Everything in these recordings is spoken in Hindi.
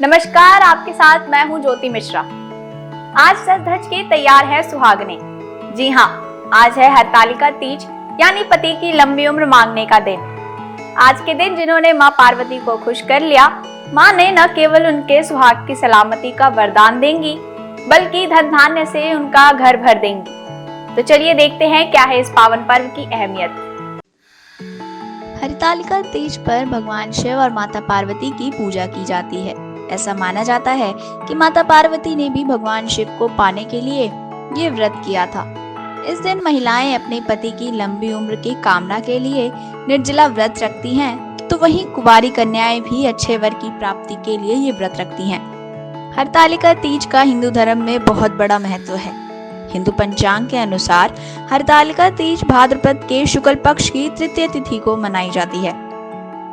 नमस्कार, आपके साथ मैं हूं ज्योति मिश्रा। आज सज धज के तैयार है सुहागने। जी हाँ, आज है हरतालिका तीज यानी पति की लंबी उम्र मांगने का दिन। आज के दिन जिन्होंने मां पार्वती को खुश कर लिया, मां ने न केवल उनके सुहाग की सलामती का वरदान देंगी बल्कि धन धान्य से उनका घर भर देंगी। तो चलिए देखते हैं क्या है इस पावन पर्व की अहमियत। हरतालिका तीज पर भगवान शिव और माता पार्वती की पूजा की जाती है। ऐसा माना जाता है कि माता पार्वती ने भी भगवान शिव को पाने के लिए ये व्रत किया था। इस दिन महिलाएं अपने पति की लंबी उम्र की कामना के लिए निर्जला व्रत रखती हैं, तो वहीं कुंवारी कन्याएं भी अच्छे वर की प्राप्ति के लिए ये व्रत रखती हैं। हरतालिका तीज का हिंदू धर्म में बहुत बड़ा महत्व है। हिंदू पंचांग के अनुसार हरतालिका तीज भाद्रपद के शुक्ल पक्ष की तृतीय तिथि को मनाई जाती है।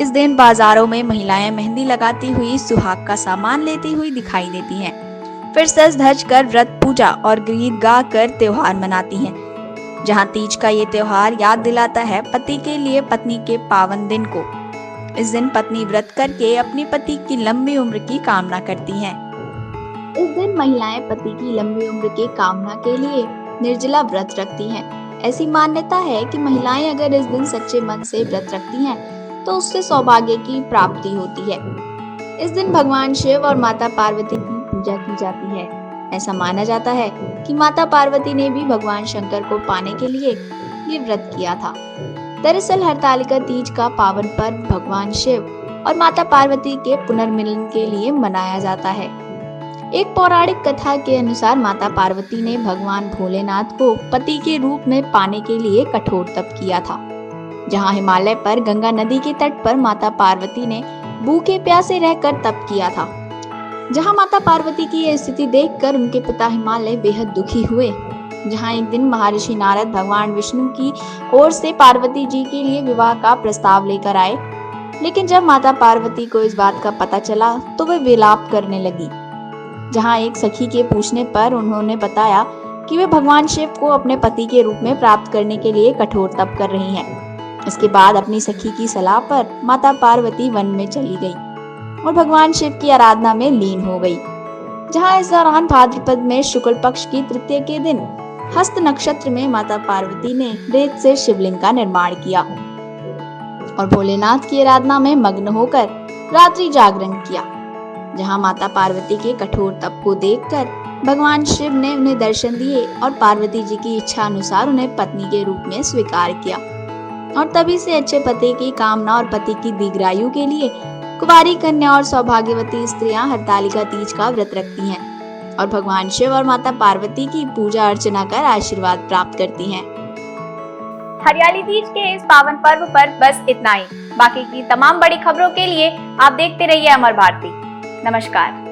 इस दिन बाजारों में महिलाएं मेहंदी लगाती हुई सुहाग का सामान लेती हुई दिखाई देती हैं। फिर सज धज कर व्रत पूजा और गीत गा कर त्योहार मनाती हैं। जहां तीज का ये त्योहार याद दिलाता है पति के लिए पत्नी के पावन दिन को। इस दिन पत्नी व्रत करके अपनी पति की लंबी उम्र की कामना करती हैं। इस दिन महिलाएं पति की लंबी उम्र की कामना के लिए निर्जला व्रत रखती हैं। ऐसी मान्यता है कि महिलाएं अगर इस दिन सच्चे मन से व्रत रखती हैं तो उससे सौभाग्य की प्राप्ति होती है। इस दिन भगवान शिव और माता पार्वती की पूजा की जाती है। ऐसा माना जाता है कि माता पार्वती ने भी भगवान शंकर को पाने के लिए ये व्रत किया था। दरअसल हरतालिका तीज का पावन पर्व भगवान शिव और माता पार्वती के पुनर्मिलन के लिए मनाया जाता है। एक पौराणिक कथा के अनुसार माता पार्वती ने भगवान भोलेनाथ को पति के रूप में पाने के लिए कठोर तप किया था। जहां हिमालय पर गंगा नदी के तट पर माता पार्वती ने भूखे प्यासे रहकर तप किया था। जहां माता पार्वती की यह स्थिति देखकर उनके पिता हिमालय बेहद दुखी हुए। जहां एक दिन महर्षि नारद भगवान विष्णु की ओर से पार्वती जी के लिए विवाह का प्रस्ताव लेकर आए, लेकिन जब माता पार्वती को इस बात का पता चला तो वे विलाप करने लगी। जहां एक सखी के पूछने पर उन्होंने बताया कि वे भगवान शिव को अपने पति के रूप में प्राप्त करने के लिए कठोर तप कर रही हैं। इसके बाद अपनी सखी की सलाह पर माता पार्वती वन में चली गई और भगवान शिव की आराधना में लीन हो गई। जहां इस दौरान भाद्रपद में शुक्ल पक्ष की तृतीय के दिन हस्त नक्षत्र में माता पार्वती ने रेत से शिवलिंग का निर्माण किया और भोलेनाथ की आराधना में मग्न होकर रात्रि जागरण किया। जहां माता पार्वती के कठोर तप को देखकर भगवान शिव ने उन्हें दर्शन दिए और पार्वती जी की इच्छा अनुसार उन्हें पत्नी के रूप में स्वीकार किया। और तभी से अच्छे पति की कामना और पति की दीर्घायु के लिए कुंवारी कन्या और सौभाग्यवती स्त्रियां हरतालिका तीज का व्रत रखती हैं और भगवान शिव और माता पार्वती की पूजा अर्चना कर आशीर्वाद प्राप्त करती हैं। हरियाली तीज के इस पावन पर्व पर बस इतना ही। बाकी की तमाम बड़ी खबरों के लिए आप देखते रहिए अमर भारती। नमस्कार।